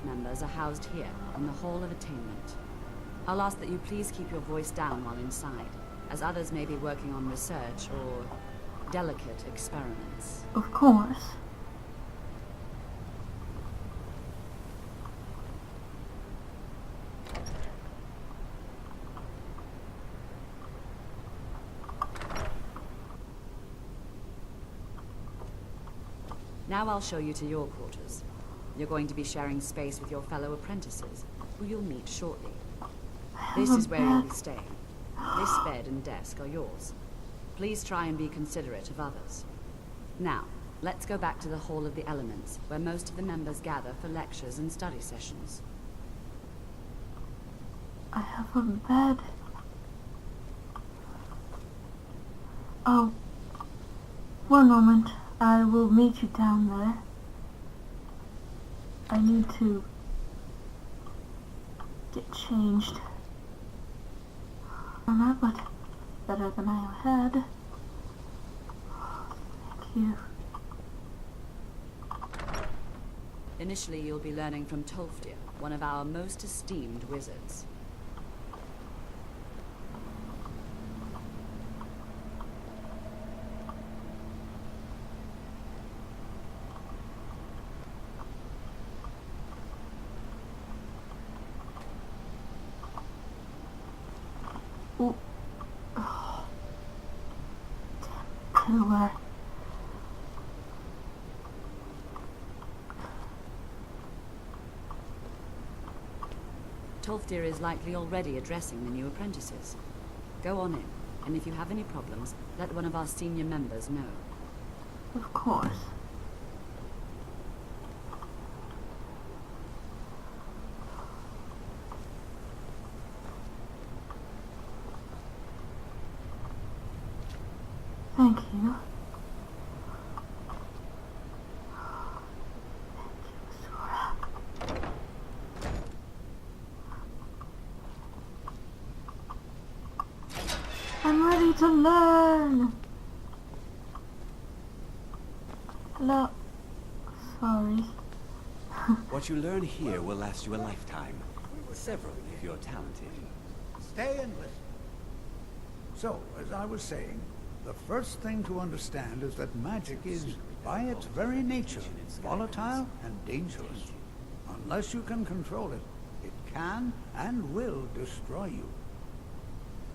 members are housed here, in the Hall of Attainment. I'll ask that you please keep your voice down while inside, as others may be working on research or delicate experiments. Of course. Now I'll show you to your quarters. You're going to be sharing space with your fellow apprentices, who you'll meet shortly. This is where you'll be staying. This bed and desk are yours. Please try and be considerate of others. Now, let's go back to the Hall of the Elements, where most of the members gather for lectures and study sessions. I have a bed. Oh, one moment. I will meet you down there. I need to get changed. But better than I had. Thank you. Initially, you'll be learning from Tolfdir, one of our most esteemed wizards. Pillar. Tolfdir is likely already addressing the new apprentices. Go on in, and if you have any problems, let one of our senior members know. Of course. Thank you. I'm ready to learn. Hello. Sorry. What you learn here will last you a lifetime. Several if you're talented. Stay and listen. So, as I was saying, the first thing to understand is that magic is, by its very nature, volatile and dangerous. Unless you can control it, it can and will destroy you.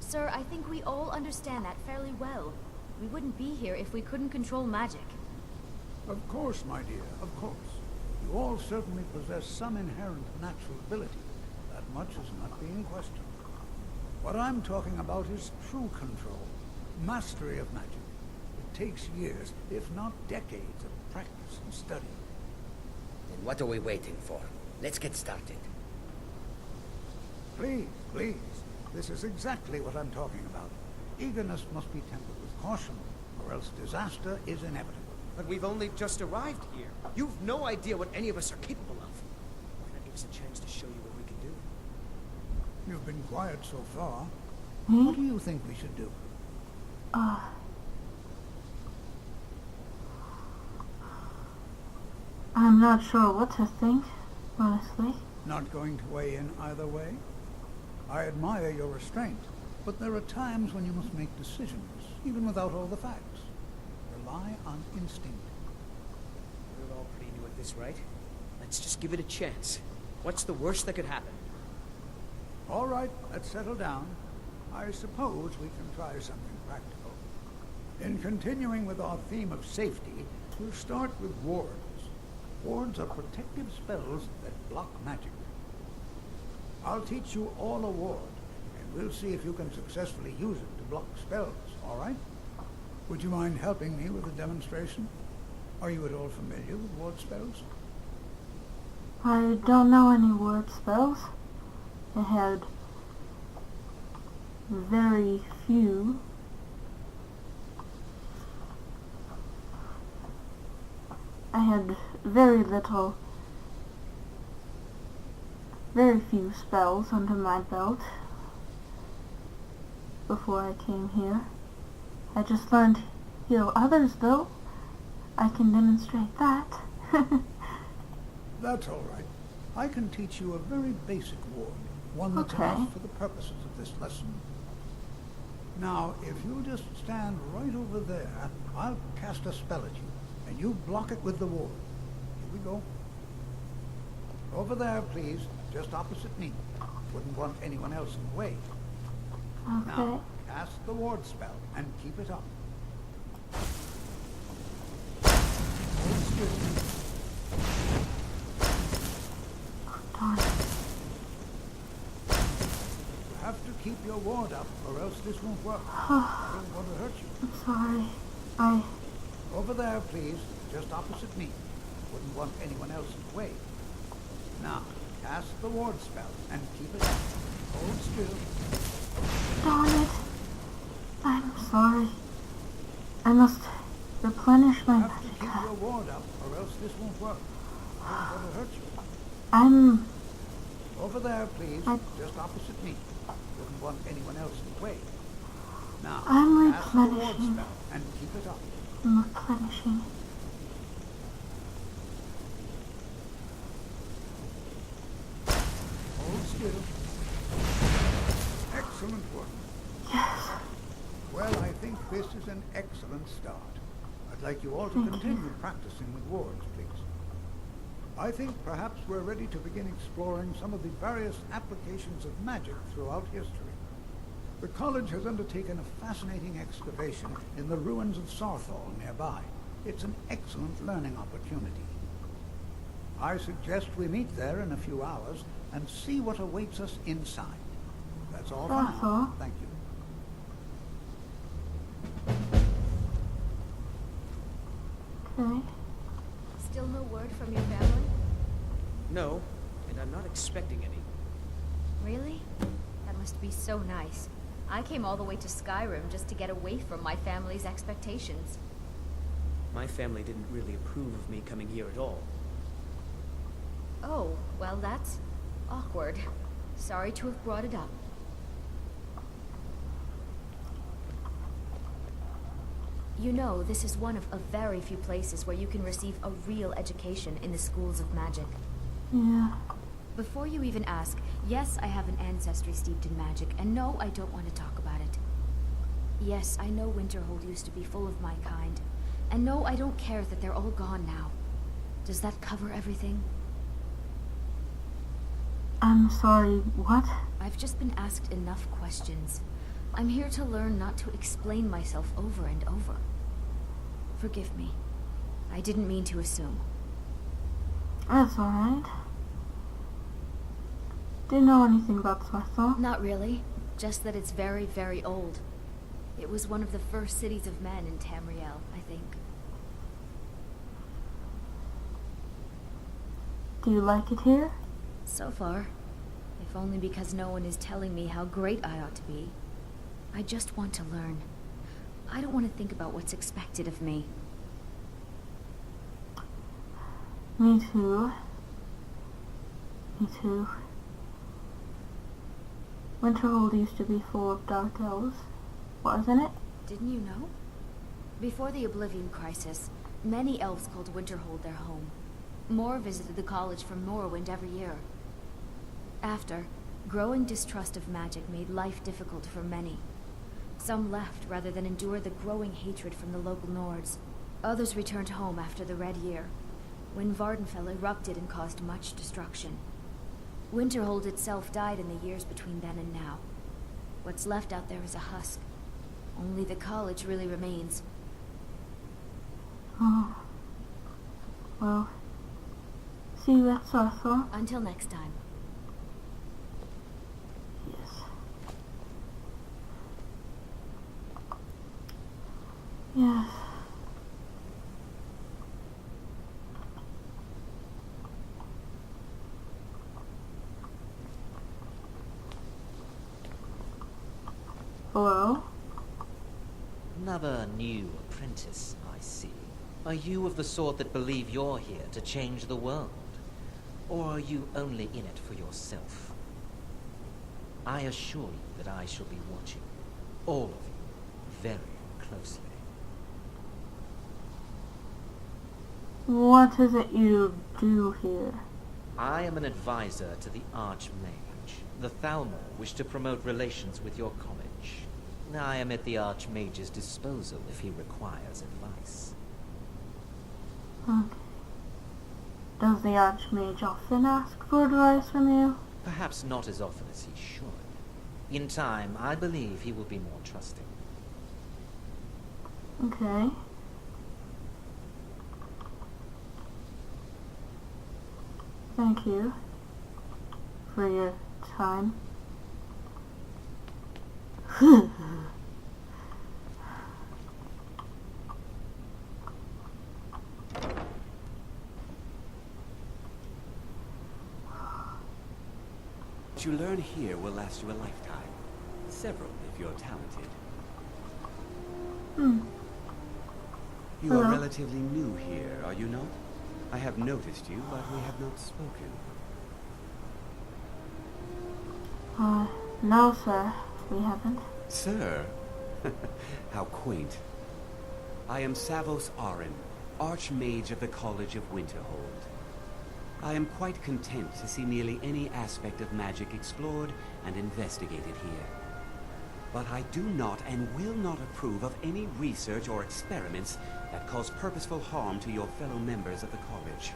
Sir, I think we all understand that fairly well. We wouldn't be here if we couldn't control magic. Of course, my dear, of course. You all certainly possess some inherent natural ability. That much is not being questioned. What I'm talking about is true control. Mastery of magic. It takes years, if not decades, of practice and study. Then what are we waiting for? Let's get started. Please, please. This is exactly what I'm talking about. Eagerness must be tempered with caution, or else disaster is inevitable. But we've only just arrived here. You've no idea what any of us are capable of. Why not give us a chance to show you what we can do? You've been quiet so far. What do you think we should do? I'm not sure what to think, honestly. Not going to weigh in either way? I admire your restraint, but there are times when you must make decisions, even without all the facts. Rely on instinct. We're all pretty new at this, right? Let's just give it a chance. What's the worst that could happen? All right, let's settle down. I suppose we can try something practical. In continuing with our theme of safety, we'll start with wards. Wards are protective spells that block magic. I'll teach you all a ward, and we'll see if you can successfully use it to block spells, all right? Would you mind helping me with a demonstration? Are you at all familiar with ward spells? I don't know any word spells. I had very few. I had very few spells under my belt before I came here. I just learned to heal others, though. I can demonstrate that. That's all right. I can teach you a very basic ward, one that's Okay. enough for the purposes of this lesson. Now, if you just stand right over there, I'll cast a spell at you, and you block it with the ward. Here we go. Over there, please, just opposite me. Wouldn't want anyone else in the way. Okay. Now, cast the ward spell, and keep it up. Hold still. Darn it. You have to keep your ward up, or else this won't work. I don't want to hurt you. I'm sorry. Over there, please, just opposite me. Wouldn't want anyone else in the way. Now, cast the ward spell, and keep it up. Hold still. Darn it. I'm sorry. I must replenish my You have to magic. keep your ward up, or else this won't work. I don't want to hurt you. I'm... Over there, please, just opposite me. Wouldn't want anyone else in the way. Now, I'm cast the ward replenishing. spell, and keep it up. I'm replenishing. Hold still. Excellent work. Yes. Well, I think this is an excellent start. I'd like you all to continue practicing with wards, please. I think perhaps we're ready to begin exploring some of the various applications of magic throughout history. The college has undertaken a fascinating excavation in the ruins of Sarthal nearby. It's an excellent learning opportunity. I suggest we meet there in a few hours and see what awaits us inside. That's all for That's now. all. Thank you. Okay. Still no word from your family? No, and I'm not expecting any. Really? That must be so nice. I came all the way to Skyrim just to get away from my family's expectations. My family didn't really approve of me coming here at all. Oh, well that's awkward. Sorry to have brought it up. You know, this is one of a very few places where you can receive a real education in the schools of magic. Yeah. Before you even ask, yes, I have an ancestry steeped in magic, and no, I don't want to talk about it. Yes, I know Winterhold used to be full of my kind, and no, I don't care that they're all gone now. Does that cover everything? I'm sorry, what? I've just been asked enough questions. I'm here to learn not to explain myself over and over. Forgive me. I didn't mean to assume. That's alright. Didn't know anything about Sarthal. Not really. Just that it's very, very old. It was one of the first cities of men in Tamriel, I think. Do you like it here? So far. If only because no one is telling me how great I ought to be. I just want to learn. I don't want to think about what's expected of me. Me too. Me too. Winterhold used to be full of dark elves, wasn't it? Didn't you know? Before the Oblivion Crisis, many elves called Winterhold their home. More visited the college from Morrowind every year. After, growing distrust of magic made life difficult for many. Some left rather than endure the growing hatred from the local Nords. Others returned home after the Red Year, when Vardenfell erupted and caused much destruction. Winterhold itself died in the years between then and now. What's left out there is a husk. Only the college really remains. Oh. Well, see you at Sarthal. Until next time. Yes. Yes. Hello? Another new apprentice, I see. Are you of the sort that believe you're here to change the world? Or are you only in it for yourself? I assure you that I shall be watching all of you very closely. What is it you do here? I am an advisor to the Archmage. The Thalmor wish to promote relations with your college. I am at the Archmage's disposal if he requires advice. Okay. Does the Archmage often ask for advice from you? Perhaps not as often as he should. In time, I believe he will be more trusting. Okay. Thank you for your time. What you learn here will last you a lifetime. Several if you're talented. You Hello. are relatively new here, are you not? I have noticed you, but we have not spoken. No, sir. We haven't. Sir? How quaint. I am Savos Aurlyn, Archmage of the College of Winterhold. I am quite content to see nearly any aspect of magic explored and investigated here. But I do not and will not approve of any research or experiments that cause purposeful harm to your fellow members of the college.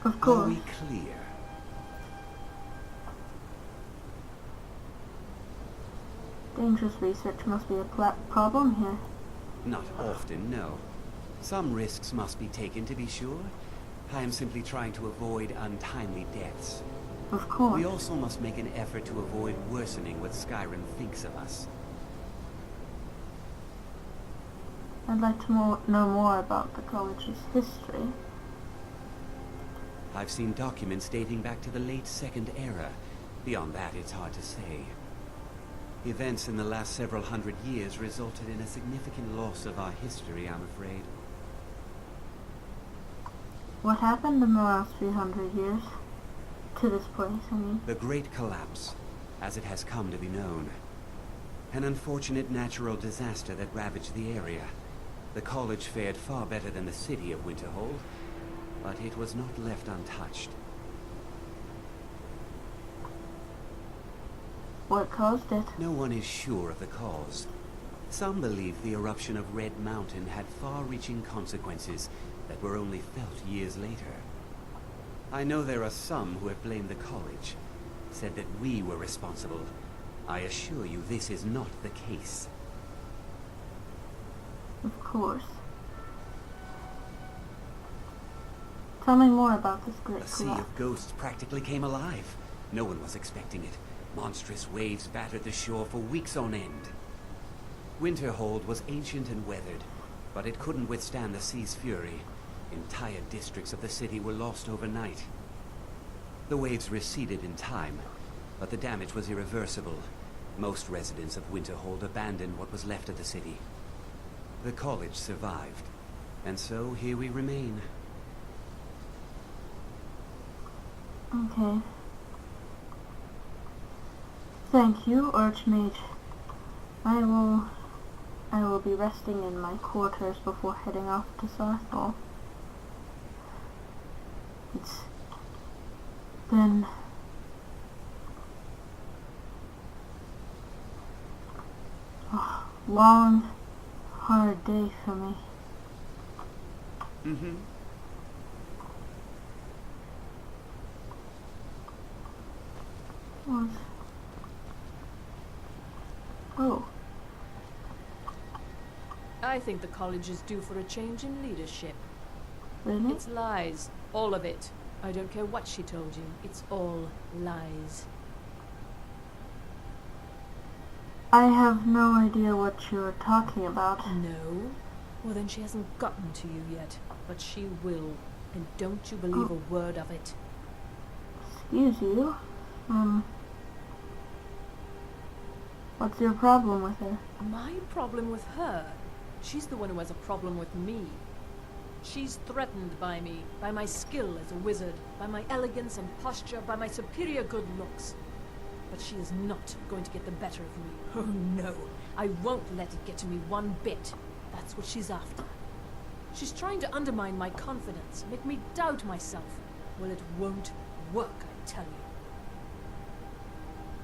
Of Are course. we clear? Dangerous research must be a problem here. Not often, no. Some risks must be taken to be sure. I am simply trying to avoid untimely deaths. Of course. We also must make an effort to avoid worsening what Skyrim thinks of us. I'd like to know more about the college's history. I've seen documents dating back to the late Second Era. Beyond that, it's hard to say. Events in the last several hundred years resulted in a significant loss of our history, I'm afraid. What happened in the last few hundred years? To this place, I mean. The Great Collapse, as it has come to be known. An unfortunate natural disaster that ravaged the area. The college fared far better than the city of Winterhold, but it was not left untouched. What caused it? No one is sure of the cause. Some believe the eruption of Red Mountain had far-reaching consequences that were only felt years later. I know there are some who have blamed the college, said that we were responsible. I assure you this is not the case. Of course. Tell me more about this great A sea collapse. of ghosts practically came alive. No one was expecting it. Monstrous waves battered the shore for weeks on end. Winterhold was ancient and weathered, but it couldn't withstand the sea's fury. Entire districts of the city were lost overnight. The waves receded in time, but the damage was irreversible. Most residents of Winterhold abandoned what was left of the city. The college survived, and so here we remain. Okay. Thank you, Archmage. I will be resting in my quarters before heading off to Southall. It's been a long, hard day for me. Mm-hmm. What? Oh, I think the college is due for a change in leadership. really? It's lies. All of it. I don't care what she told you. It's all lies. I have no idea what you're talking about. No? Well, then she hasn't gotten to you yet. But she will. And don't you believe a word of it. Excuse you. What's your problem with her? My problem with her? She's the one who has a problem with me. She's threatened by me, by my skill as a wizard, by my elegance and posture, by my superior good looks. But she is not going to get the better of me. Oh no, I won't let it get to me one bit. That's what she's after. She's trying to undermine my confidence, make me doubt myself. Well, it won't work, I tell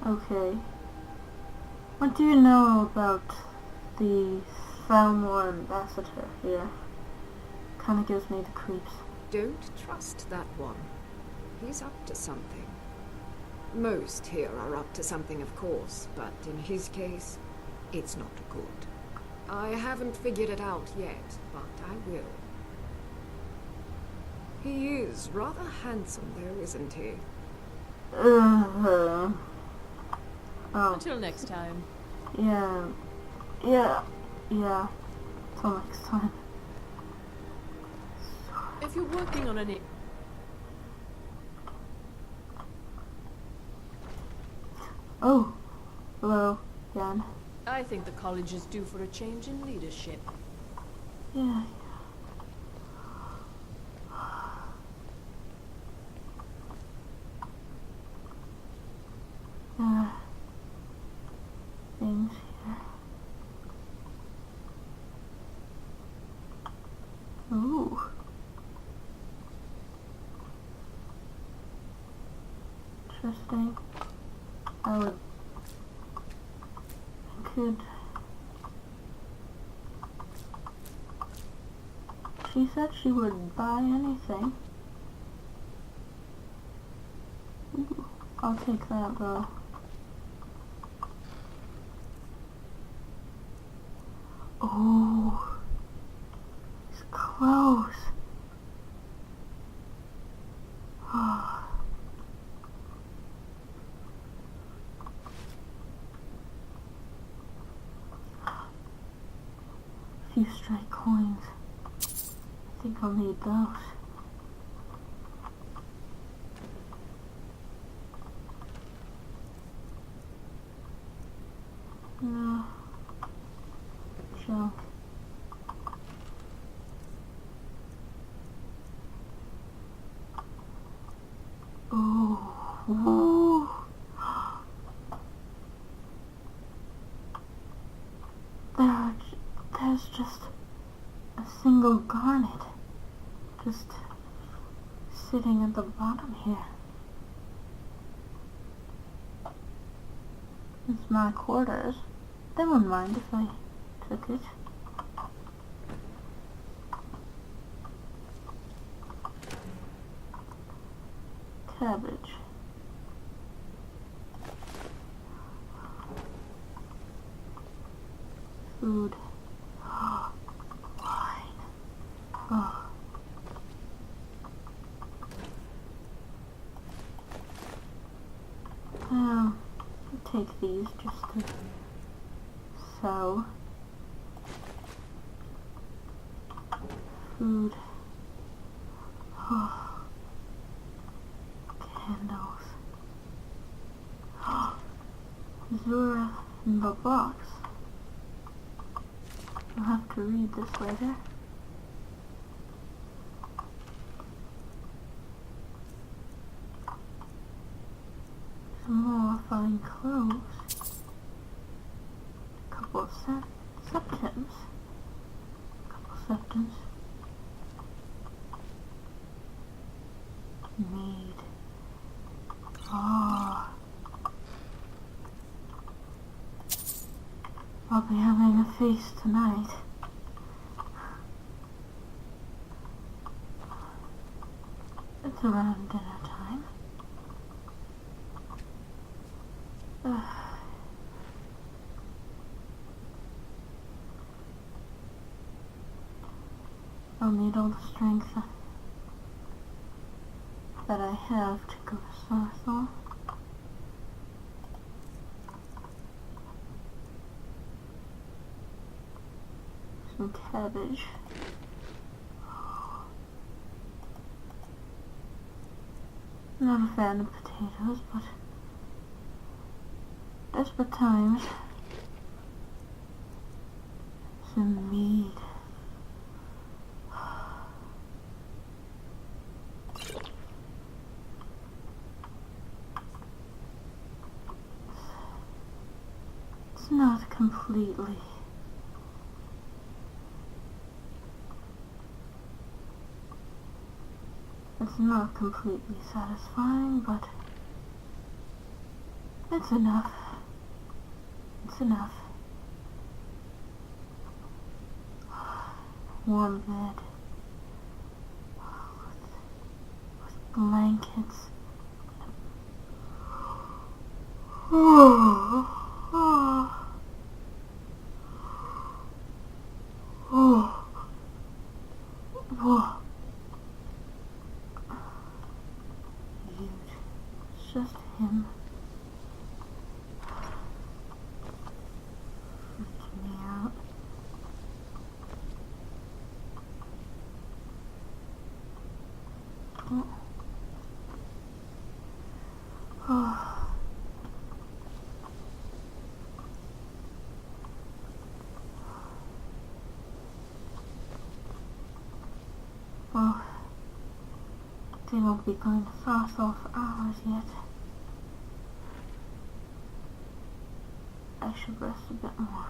you. Okay. What do you know about the Thalmor ambassador here? Kinda gives me the creeps. Don't trust that one. He's up to something. Most here are up to something, of course, but in his case, it's not good. I haven't figured it out yet, but I will. He is rather handsome, though, isn't he? Oh. Until next time. Yeah. Till next time. If you're working on any... Oh. Hello, again. I think the college is due for a change in leadership. Yeah. Things here. Ooh. Interesting. I could... She said she would buy anything. Ooh, I'll take that though. Oh, it's close. Oh. A few stray coins. I think I'll need those. No. Junk. Ooh. There's just a single garnet just sitting at the bottom here. It's my quarters. They wouldn't mind if I took it. Cabbage. Food. Wine. Oh. I'll take these just to sell. Food. Oh. Candles. Zura in the box. I'll have to read this later. Some more fine clothes. A couple of septums. Mead. Oh. I'll be having a feast tonight. It's around dinner time. I'll need all the strength that I have to go to Sarthal. Some cabbage. Not a fan of potatoes, but desperate times. Some mead. It's not completely. It's not completely satisfying, but it's enough. It's enough. Warm bed. With blankets. It's just him. Freaking me out. Well, they won't be going to sauce off for hours yet. I should rest a bit more.